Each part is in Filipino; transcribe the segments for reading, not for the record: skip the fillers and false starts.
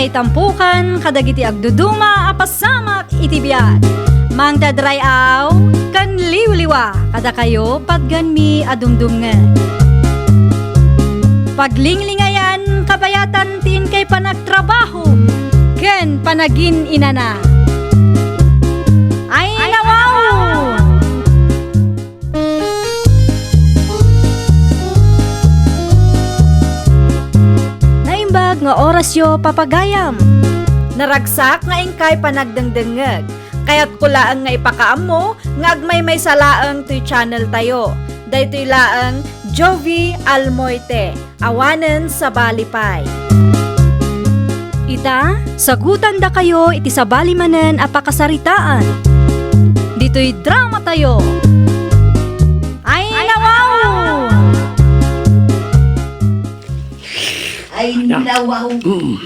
Pakaitampukan kadagiti agduduma apasamak iti biag. Mangdadrayaw kan liwliwa kada kayo patganmi adumdumngan. Paglinglingayan kabayatan tin kay panagtrabaho ken panagin inana. Ay nawaw! Naimbag nga oras yo papagayam. Naragsak nga ingkay panagdengdengeg. Kaya't kulaang nga ipakaam mo, nga agmay salaang to'y channel tayo. Daytoy laang Jovi Almoite, awanen sa Balipay. Ita, sagutan da kayo iti sabali manen apakasaritaan. Dito'y drama tayo. Ay nawaw! Ay nawaw,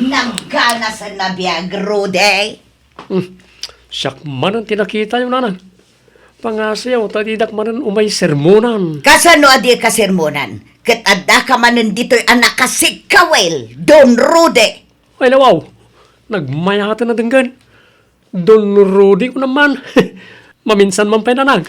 nagkana sa nabiyag, Rudy. Siyak man ang tinakita yung nanan. Pangasayaw, tadidak man umay sermonan. Kasano adi ka sermonan? Kat adda ka manan dito'y anak ka si Kawel, Don Rudy. Ay nawaw, nagmayatan na denggan. Don Rudy ko naman. Maminsan man penanang.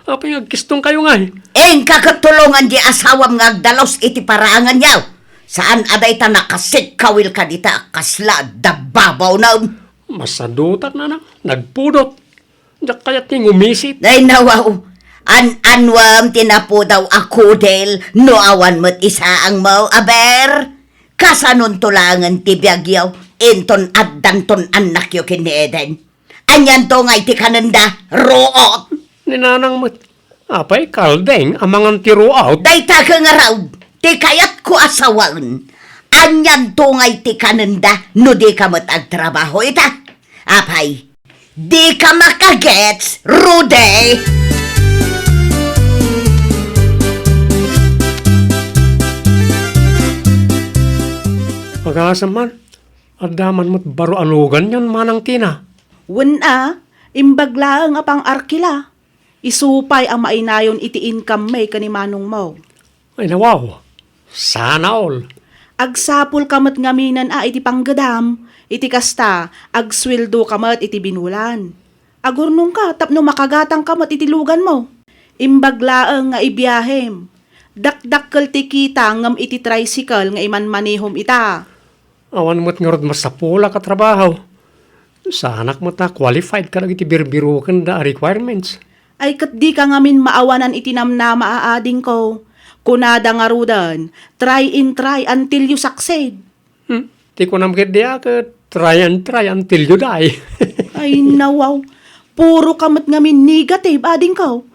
Apa yung gistong kayo nga eh. Eng kakatulungan di asawam nga agdalos iti paraangan yaw. Saan aday ta nakasik Kawel ka dita kasla dababaw na. Masadutat na nagpudot. Diyak kaya't yung umisit. Ay nawaw, anwam tinapo daw ako del no awan mo't isa ang mau aber. Kasanon tulangan ti biyagyaw inton addanton anak yo kini Eden. Anyan to nga iti kananda root. Ninanang mo't apay kaldeng amangan tiro out. Dayta ka nga raw, ti kayat ko asawan. Anyan to nga iti kananda no di ka mo't agtrabaho ita. Apay, di ka makagets, Rudy. Pag-aasam man, adaman mo't baro alugan yun manang tina. Wena, imbaglaang apang arkila. Isupay ang mainayon iti income may kanimanong mo. Ay nawaw, sana all. Agsapul kamat ngaminan iti panggadam, iti kasta, agsweldo kamat iti binulan. Agurnong ka, tapno makagatang kamat iti lugan mo. Imbaglaang nga ibiyahem. Dakdakkel ti kita ngam iti tricycle nga iman manihom ita. Awan mo't nga rod masapula ka trabaho. Sa anak mo ta, qualified ka lang iti birbirukan da requirements. Ay kat di ka ngamin maawanan iti namnama aading ko. Kunada nga rudan, try until you succeed. Di ko namkit di akit, try until you die. Ay nawaw, puro kamat ngamin negative ading ko.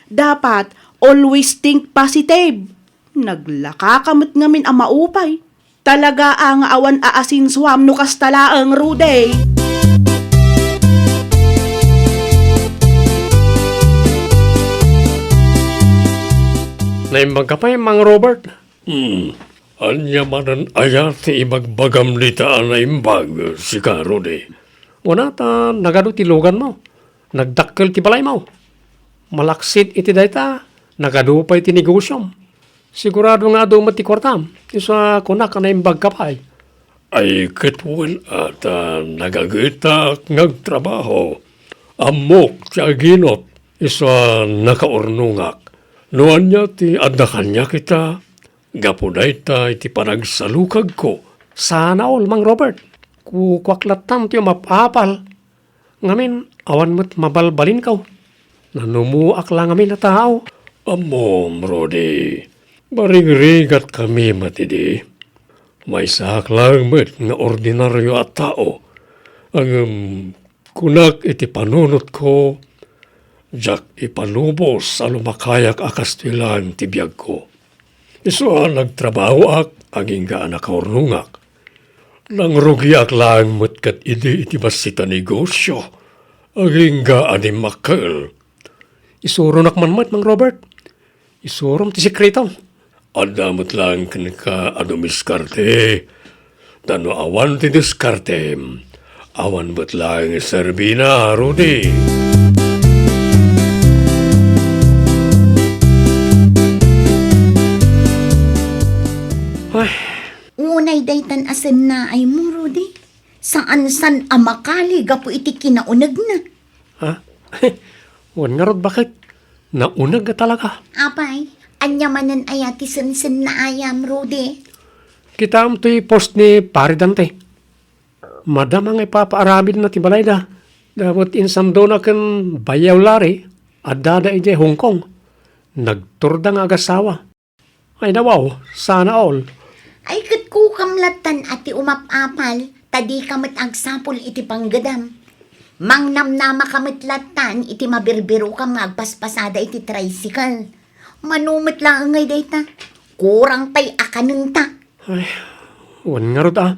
Dapat always think positive. Naglaka kamat ngamin ang maupay. Talaga ang awan aasin swam no kastalaang Rudy. Naimbag ka pa yung Mang Robert. Anya manan ayati imagbagam lita na imbag si Karode. Una ta nagado tilugan mo. Nagdakkel ti balay mo. Malaksit iti dayta. Nagado pa iti negosyom. Sigurado nga do mati kwartam. Isa kunak na imbag ka pa ay kitwin at nagagita ngagtrabaho. Amok ti aginot. Isa nakaurnungak. Noan niya ti addakan niya kita, gapuday ta iti panagsalukag ko. Sana all, Mang Robert. Kukwaklat ti mapapal. Ngamin, awan mo't mabalbalin ka. Nanumuak lang ngamin na tao. Amom, Rodi. Barig-rigat kami matidi. May sak lang mo't nga ordinaryo at tao. Ang kunak iti panunot ko, jak ipalubos sa lumakayak akastilan tibiyag ko. Iso nagtrabaho ak, aging gaan nakaurnungak. Nang rugiak lang mo't kat iti basita negosyo, aging gaan ni makal. Isuro nakmanmat, Mang Robert. Isurom ti sekreto. Adamot lang ka adumiskarte. Tano awan ti diskarte. Awan ba't lang serbina, Rudy. Unay daytan sen na ay mo, Rudy. Saan amakali gapo iti kinaunag na. Ha? Wan nga rod bakit? Naunag ka talaga. Apay, anyamanan ay ati sen na ayam, Rudy. Kita am to'y post ni Pari Dante. Madam ang ipapaaramid na tibalay da. Dapat insam doon na kan bayaw lari at dada ije Hong Kong. Nagturda nga agasawa. Ay nawaw, sana all. Ay kat ko kamlatan ati umapapal, tadi kamat agsapol iti panggadam. Mangnam nama kamit latan, iti mabirbiro kam agpaspasada iti tricycle. Manumit lang ngay data. Kurang tay akaneng ta. Ay, wan nga rod ah.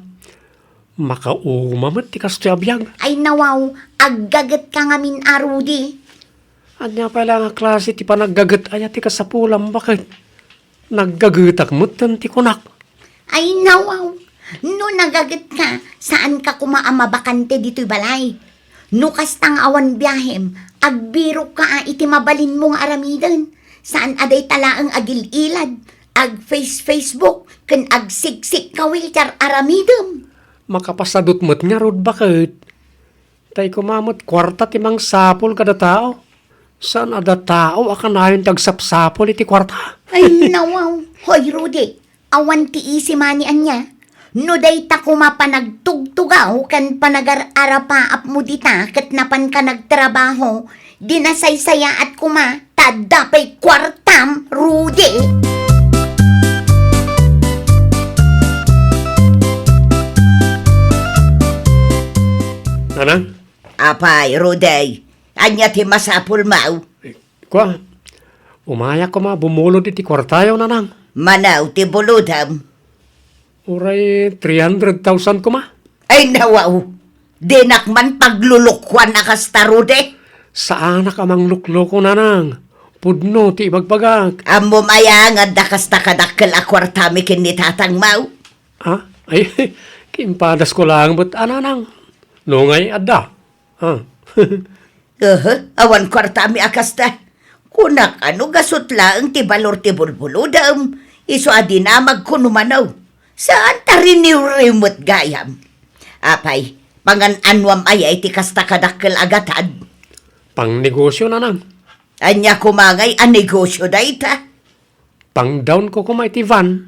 Makaumamat ti kastyabiyag. Ay nawaw, aggagat ka ngamin arudi. Anya pala nga klase ti panaggagat ay ti kasapulam bakit? Naggagatak mo ti kunak. Ay nawaw, no nagagat ka, saan ka kumaamabakante dito'y balay? No kastang awan biyahem, agbiro ka iti mabalin mong aramidan. Saan aday talaang agililad, ag Facebook, kan ag siksik ka wilchar aramidam. Makapasadot mo't nga rod bakit? Tay kumamot kwarta ti mang sapol kada tao. Saan ada tao akan ayon tagsapsapol iti kwarta? Ay nawaw, hoy Rudy, awan ti isi manian niya. No day ta kumapanagtugtugaw kan panagar-arapaap mo dita kat napan ka nagtrabaho, dinasaysaya at tadapay kwartam, Rudy. Nanang? Apay, Rudy, anya ti masapul mau. Kwa? Umaya ko bumulod iti kwartayo nanang. Manaw ti buludam. Uray 300,000 ko Ay nawaw, dinakman paglulukwan akasta, Rudy. Saan na kamang lukloko nanang? Pudno ti ibagpagag. Amo maya nga dakasta kadakkel a kwartami kin ni tatang mau. Ha? Ay, kimpadas ko lang ba't ananang? Nungay adda. Ha? Awan kwartami akasta. Kunak ano gasot lang ti balor ti bulbuludam. Iso adi na magkunumanaw. Saan tarin ni remote gayam? Apay, pangan-anwam ay ti kasta kadakkel agatad. Pang negosyo nanang. Anya kumangay a negosyo dayta. Pang down ko iti van.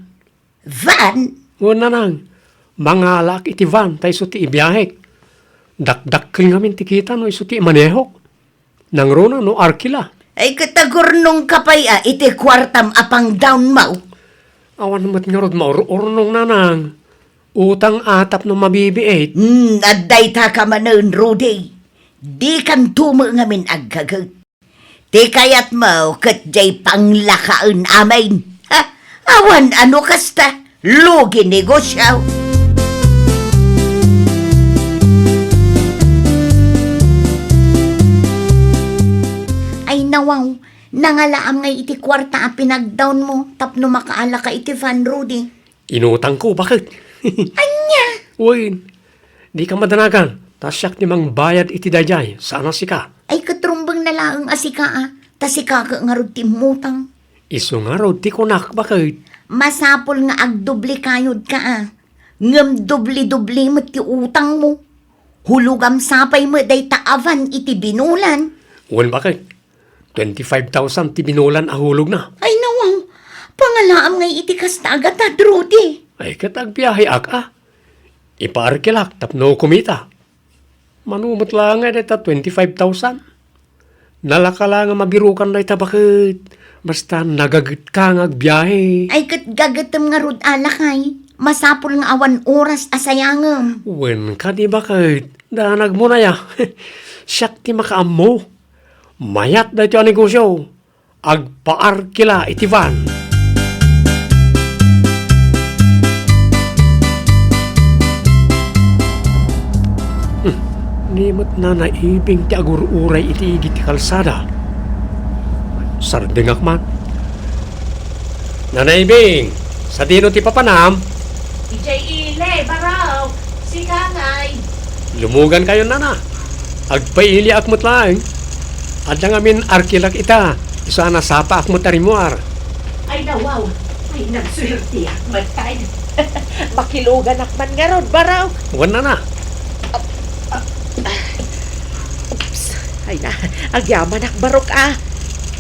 Van? O nanang. Mangalak iti van tayo so ti ibiyahek. Dakdakkel ngamin ti kita no iso ti manehok. Nang rona no arkila. Ay katagurnong kapaya iti kwartam apang down mau. Awan namat nga rod maururnong nanang. Utang atap no mabibiit. Adday ta ka manon, Rudy. Di kan tumo ngamin aggagat. Di kayat mo kat jay panglakaan amin. Ha? Awan ano kasta? Lugi negosyo. Ay nawaw, nangalaam ngay iti kwarta a pinagdown mo tapno makaala ka iti van, Rudy. Inutang ko, bakit? Anya? Uy, di ka madanagan. Tasyak ni mang bayad iti dayay. Sana si ka. Ay katrumbang nalaang asika tasika ka nga rod timutang. Iso nga rod, ti kunak, bakit? Masapol nga agdubli kayod ka Ngam dubli-dubli mo ti utang mo. Hulugam sapay mo day taavan iti binulan. Uwan, bakit? 25,000 ti binulan ahulog na. Ay nawaw, pangalaam ngay iti kasta agatad, Rudy. Ay katagbiyahe ak Ipaarkilak, tapno kumita. Manumot lang nga dita 25,000. Nalaka lang nga mabirukan na ita, bakit? Basta nagagit ka nga agbiyahe. Ay kat gagatam nga rod alakay. Masapol nga awan oras asayangam. Uwan ka di bakit? Danag mo na ya. Siyak ti makaam mo. Mayat na ito ang negosyo. Agpaarkila iti van. Nimot na naibing ti agururay iti igit ti kalsada. Sardingak man. Nanaibing, sa dino ti papanam, DJ Ile, baraw, si Kangay. lumugan kayo nana. Agpaili akmot lang. At lang amin arkilak ita. Isa na sapa akmot arimuar. Ay nawaw, ay nagswerte akmat tayo. Makilugan akman nga ron, baraw. Wala na. Oops. Ay na, agyaman akbarok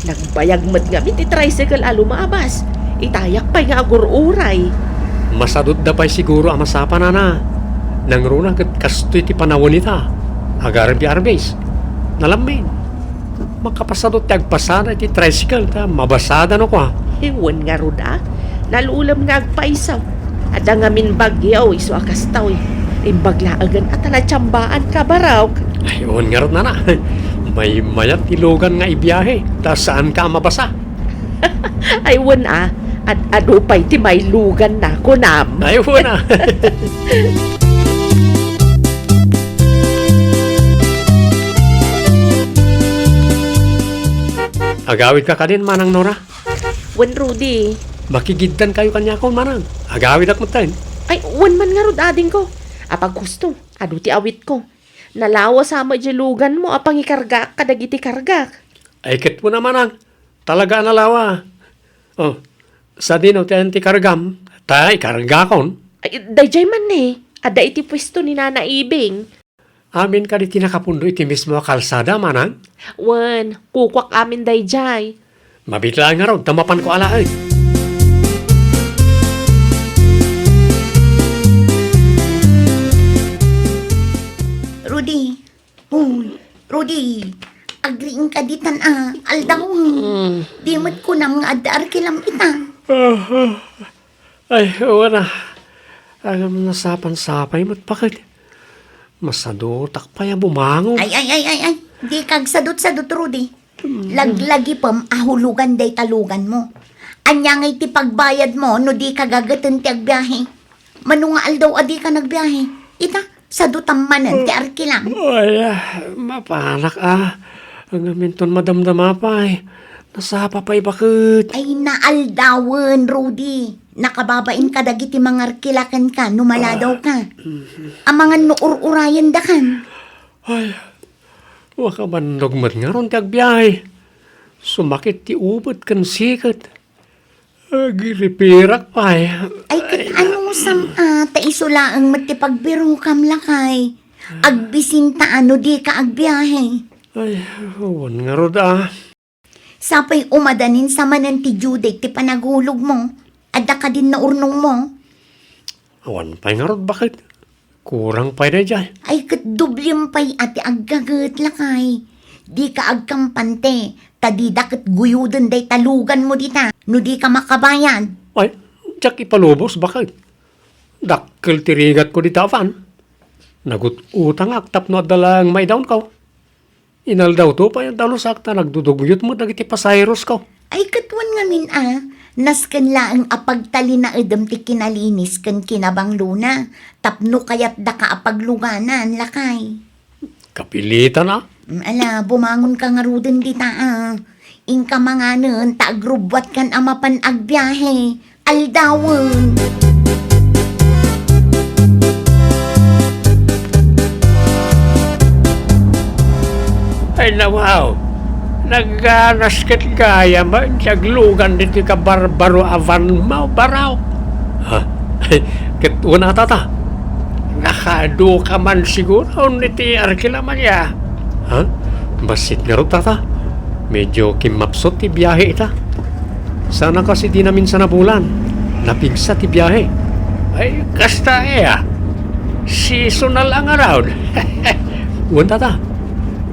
Nagbayag mat nga ti tricycle lumabas. Itayak pa nga agururay. Masadot da pa'y siguro ang masapa na. Nang runa kat kastoy ti panawon ita. Agaran ti arbes. Nalamin. Makapasadot ti agpasada ti tricycle ta. Mabasada no ko Iwan nga ron Nalulam nga agpaisaw. Ada nga min bagyaw iso akastaw Imbaglagan at natsambaan ka baraw. Ayun nga rin na. May mayat ilogan nga ibiyahe. Ta saan ka mabasa? Aywan at ano pa'y ti may lugan na kunam. Ayun na. Agawid ka din, Manang Nora. Wan Rudy. Makigiddan kayo kanya ko, Manang. Agawid ak mo tayo. Ay, wan man nga rod ading ko. Apag gusto, ado ti awit ko. Nalawa sama lugan mo, apang ikarga, kadagiti karga. Ay, kit mo na, Manang. Talaga nalawa. Oh, sa dinaw ti anti kargam. Tay, karga kon. Ay, dayjay man Ada iti pwesto ni Nana Ibing. Amin ka di tinakapundo iti mismo kalsada, Manang. Wan, kukwak amin dayjay. Mabitla nga ron, tamapan ko alaay. Rudy. Uy, Rudy. Agriing ka ditan aldaw. Di mo't ko na mga adar kilam ita. Ay, wala. Alam na sapan-sapay mo't bakit? Masadotak pa yung bumangon. Ay. Di kag sadot-sadot, Rudy. Laglagi pam ahulugan day talugan mo. Anya ngay ti pagbayad mo no di ka gagatan ti agbiyahe. Manungaal daw adi ka nagbiyahe. Ita, sadutam manan ti arkilang. Ay, mapanak Ang aminton madamdama pa Nasapa pa'y bakit? Ay naaldawan, Rudy. Nakababain ka dagiti mga arkilakan ka, numaladaw ka. Ang mga nuur-urayan da kan. Ay, waka bandog nga ron ti agbiyahe. Sumakit ti ubot kan sikat. Agiripirak pa Ay kat ano mo taisulaang matipagbiro kam lakay. Agbisinta ano di ka agbiyahe. Ay, wan nga rod Sapay umadanin sa manan ti Juday ti panagulog mo. Adda ka din na urnong mo. Awan pa'y nga rod, bakit? Kurang pa'y na dyan. Ay kat dublim pa'y ati aggagat lakay. Di ka agkampante. Tadida kat guyudan day talugan mo dita. No di ka makabayan. Ay, tsak ipalubos, bakit? Dakkel tirigat ko di tafan. Nagut-utang aktap no adalang may down ko. Inal daw to pa yung talusakta, nagduduguyot mo dagiti pasayros ko. Ay katwan nga min nasken laang apagtali na edem ti kinalinis ken kinabang luna. Tapno kayat da ka apagluganan lakay. Kapilitan Ala, bumangon ka nga ruden dita Ingka manganen, taagrubwat kan amapan agbiyahe. Aldawon. Ay nawaw, nagganas kat kaya man, tiyaglugan dito ka barbaro avan mo, baraw. Ha? Kat una tata, nakado ka man siguro, niti arkilaman ya. Ha? Basit nga rin tata, medyo kimapsot ti biyahe ita. Sana kasi di namin sa nabulan, napigsa ti biyahe. Ay, kasta seasonal ang around. Uwan tata,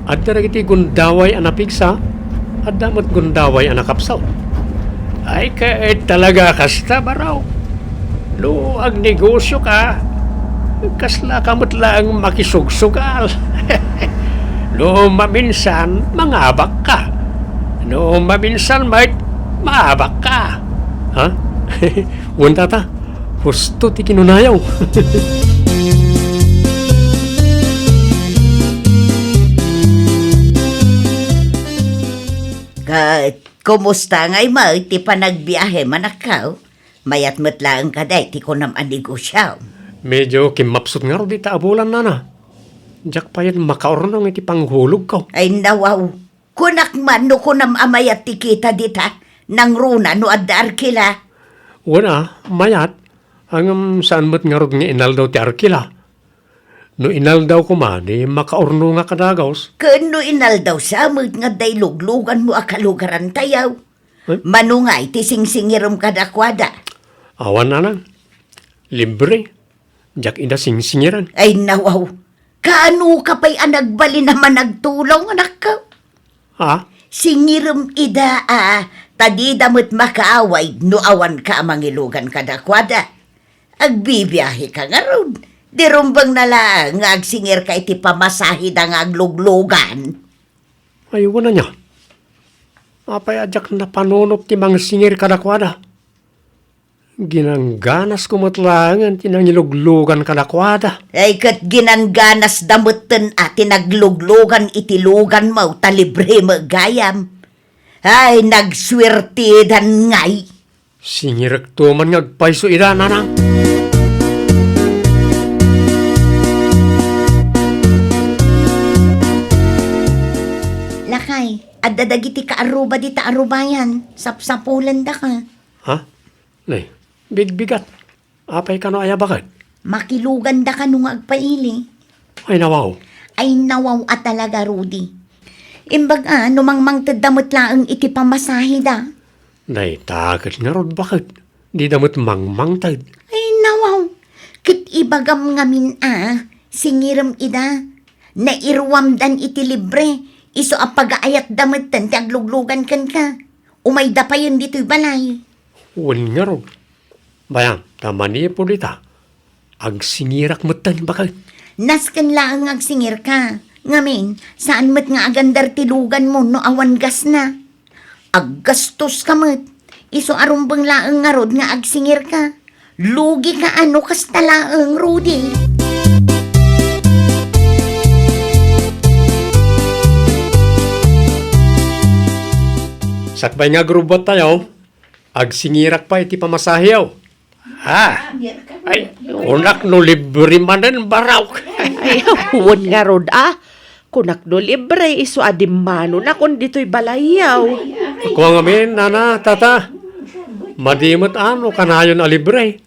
at daragiti gundaway ang napigsa, at damat gundaway ang nakapsaw. Ay, talaga kasta baraw. No, ag negosyo ka, kasla kamot lang makisugsugal. No, maminsan, mangabak ka. No, maminsan, maabak ka. Ha? Uwan tata, husto ti kinunayaw. Kumusta ngay mo, ti panagbiyahe manakaw? Mayat matlaang ka day, ti ko naman negosyaw. Medyo kimapsot nga ro di taabulan na. Diyak pa yan makaornong iti panghulog ko. Ay nawaw, kunak man no kunam amayat ti kita dita, nang runa no adar kila. Wala, mayat. Hanggang saan mo't nga rod nga inaldaw ti Arkila. No inaldaw ko man, makaurno nga kadagaws. Kano inaldaw sa mo't nga dayluglugan mo akalugaran tayaw. Eh? Manungay ti singsingirom kadakwada. Awan na lang. Libre. Diyak ina singsingiran. Ay nawaw, kaano ka pa'y anagbali naman nagtulong anak ka? Ha? Singirom ida tadi damot makaaway no awan ka amangilugan kadakwada. Agbibiyahe ka nga ron. Di rumbang nala nga agsingir ka iti pamasahid ang agluglugan. Ay, wala niya. Apay adyak na panunop ti mga singir kadakwada. Ginangganas kumatlangan tinangiluglugan kadakwada. Ay kat ginangganas damutan at tinagluglugan itilugan mo talibre magayam. Ay nagswertidan ngay. Singirak tuman ngagpayso ida nanang. Lakay, adadagiti ka aruba di ta arubayan. Sapsapulan da ka. Ha? Nay, bigbigat. Apay ka no aya bakit? Makilugan da ka nung agpaili. Ay nawaw. Ay nawaw at talaga, Rudy. Imbag numangmang tadamot laang iti pamasahe da. Nay, takot nga rod bakit? Di damot mangmangtad. Ay nawaw, kit ibagam ngamin singiram ida. Nairwam dan iti libre. Iso apagaayat damutan ti agluglugan kan ka. Umay da pa yun dito'y balay. Wan nga rod. Bayang, tama niya po dita. Agsingirak matan bakit? Naskan laang agsingir ka. Ngamin, saan mat nga agandar tilugan mo no awan gas na? Aggastos ka mat. Iso arumbang laang nga rod nga agsingir ka. Lugi ka ano kasta laang, Rudy. Sakbay nga grubot tayo. Agsingirak pa iti pamasahiyaw. Ha? Ay, unak no libre manan baraw. Ay, huwag nga rod Kunak no libre, iso adimano na kung dito'y balayaw. Ako ang amin, nana, tata. Madimot ano, kanayon a libre.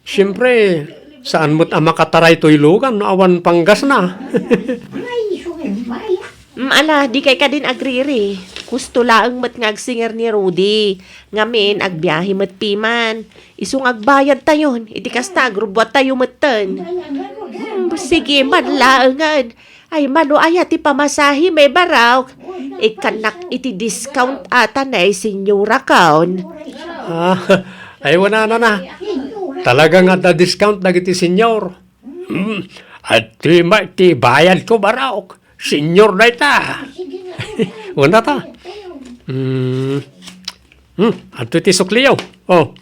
Siyempre, saan mo't makataray to'y lugan, no awan panggas na. Ala, di kay ka din agriri. Gusto laang mat nga agsinger ni Rudy. Ngamin, agbiyahe mat piman. Isong agbayad tayon. Iti kasta, agrubwat tayo matan. Sige, manlaangan. Ay, mano ay ati pamasahi may baraw. Ikanak iti discount ata na senyora kaon. Ay, wala na. Talaga nga da discount na iti senyor. At ti bayad ko baraw. Senyor na ita. Wala ta. At ti sukliyaw. Oh,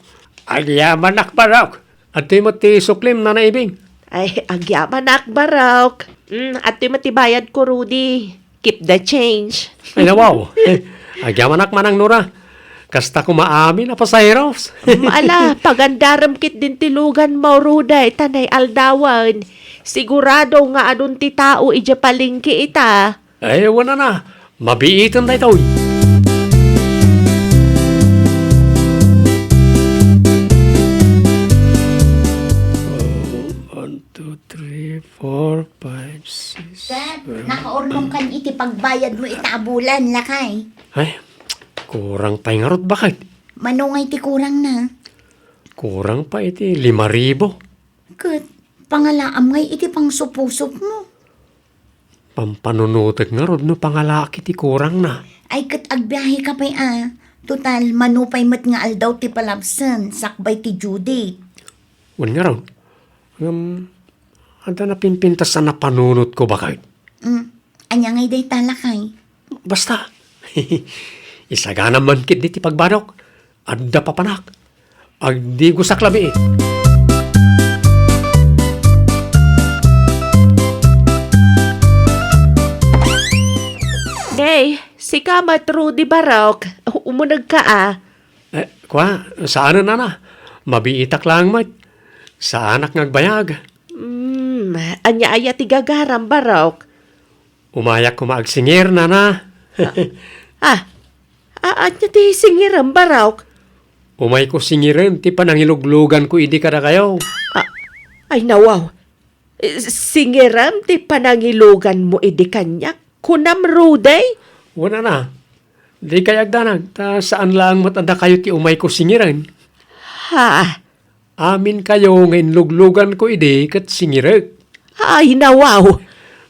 agyaman akbaraw. At ti mo ti suklim na naibing. Ay, agyaman akbaraw. At matibayad ko, Rudy. Keep the change. Ay, nawaw. Agyaman akmanang nura. Kasta ko maamin na pasaheros. Ala, pagandaram kit din tilugan mo, Ruday, tanay aldawan. Sigurado nga adun ti tao ija palingki ita. Ay, wala na. Mabiitan na ito. 4, 5, 6. Dad, nakaurnong kan iti pagbayad mo itabulan, lakay. Ay, kurang pa nga rot bakit? Manungay ti kurang na. Kurang pa iti 5,000. Kat, pangalaam ngay iti pang supusok mo. Pampanunutek nga rod no pangalaki ti kurang na. Ay kat agbiyahe ka pa'y Total, manupay mat nga aldaw ti palabsan, sakbay ti Judy. Wan nga rod. Anda na pimpintas sa napanunot ko bakit? Anya ngay day talakay. Basta. Isagana man kit ti pagbanok. Adda papanak. Agdi ko sa klabi. Hey, si Kamat Rudy Barok. Umunag ka Kwa, saan na na? Mabiitak lang mat. Sa anak ngagbayag. Anya-aya ti gagaram Barok. Umayak ko maagsingir na na. Anya ti singiram Barok. Umay ko singirin, ti panangiluglugan ko idi kada kayo. Ay nawaw. Singiram ti panangilugan mo idi kanyak. Kunam Rudy. Wala na. Di kayag danag, ta saan lang matanda kayo ti umay ko singirin. Ha? Amin kayo ngayon luglugan ko idi kat singirag. Ay nawaw.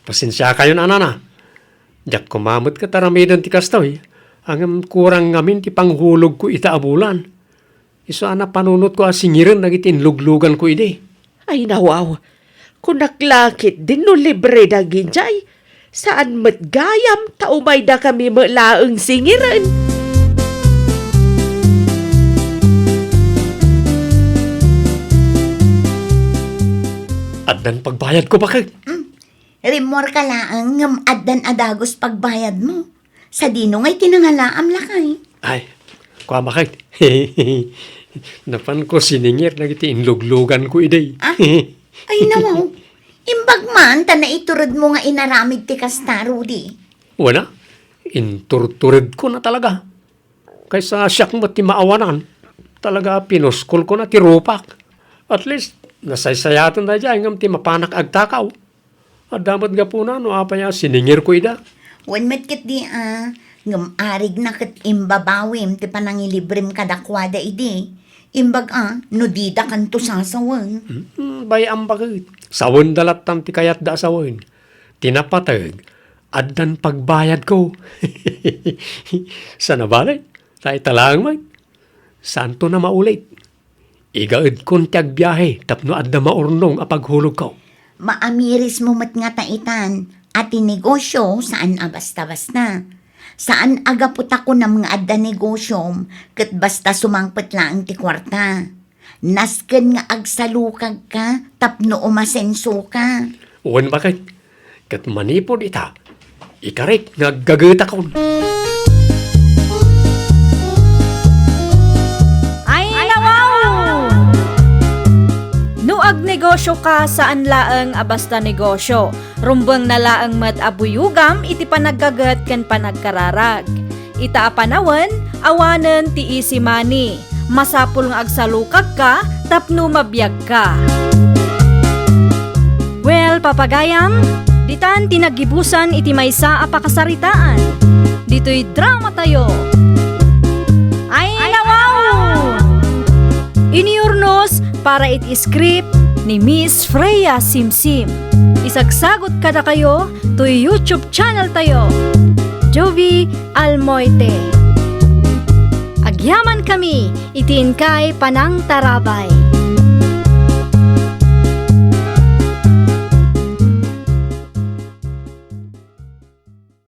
Pasensya kayo na nana. Diyak kumamot ka taramidan ti kastoy. Ang kurang ngamin ti panghulog ko itaabulan. Iso ana panunot ko singirin nagitin luglugan ko idi. Ay nawaw. Kung naklakit din no libre da ginjay. Saan matgayam taumay da kami malaang singiran. At dan pagbayad ko bakit? Rimor ka laang ngam addan adagos pagbayad mo. Sa dino ngay tinangalaam lakay. Ay, kwa bakit? Napan ko siningir nagitin luglugan ko idi. Ah? Ay nawaw, imbag man ta na iturod mo nga inaramid ti kasta, Rudy. Wala. Inturturid ko na talaga. Kaysa siyak mo ti maawanan. Talaga pinuskol ko na ti rupak. At least, nasaysayatan na dyan ngam ti mapanak agtakaw. At damat nga po na, no apaya siningir ko ida. Wan matkit di ngam arig na kat imbabawim ti panangilibrim kadakwada idi. Imbag no dida kanto sasawang. Bay ang bakit. Sawon dalat tam ti kayat da sawon. Tinapatag. Addan pagbayad ko. Sana balay? Tayo talang man. Santo na maulit. Igaid kon tiag biyahe tapno adda maurnong apaghulog ko. Maamiris mo mat nga taitan at negosyo saan basta-basta. Saan agaputa ko na mga adda negosyo kat basta sumangpet lang ti kwarta. Nasken nga agsalukag ka tapno umasenso ka. Uwan bakit? Kat manipod ita. Ikarik nga gagita ko. Ay nawaw! Nuag negosyo ka saan laang basta negosyo. Rumbang na laang mat abuyugam iti panaggagat ken panagkararag. Ita apanawan, awanen ti easy money. Masapul nga agsalukag ka, tapno mabiyag ka. Well, papagayam, ditan tinagibusan iti maysa apakasaritaan. Dito'y drama tayo. Ay nawaw! Iniurnos para iti script ni Miss Freya Simsim. Isagsagot kada kayo to YouTube channel tayo. Jovi Almoite. Agyaman kami, itin kay Panang Tarabay.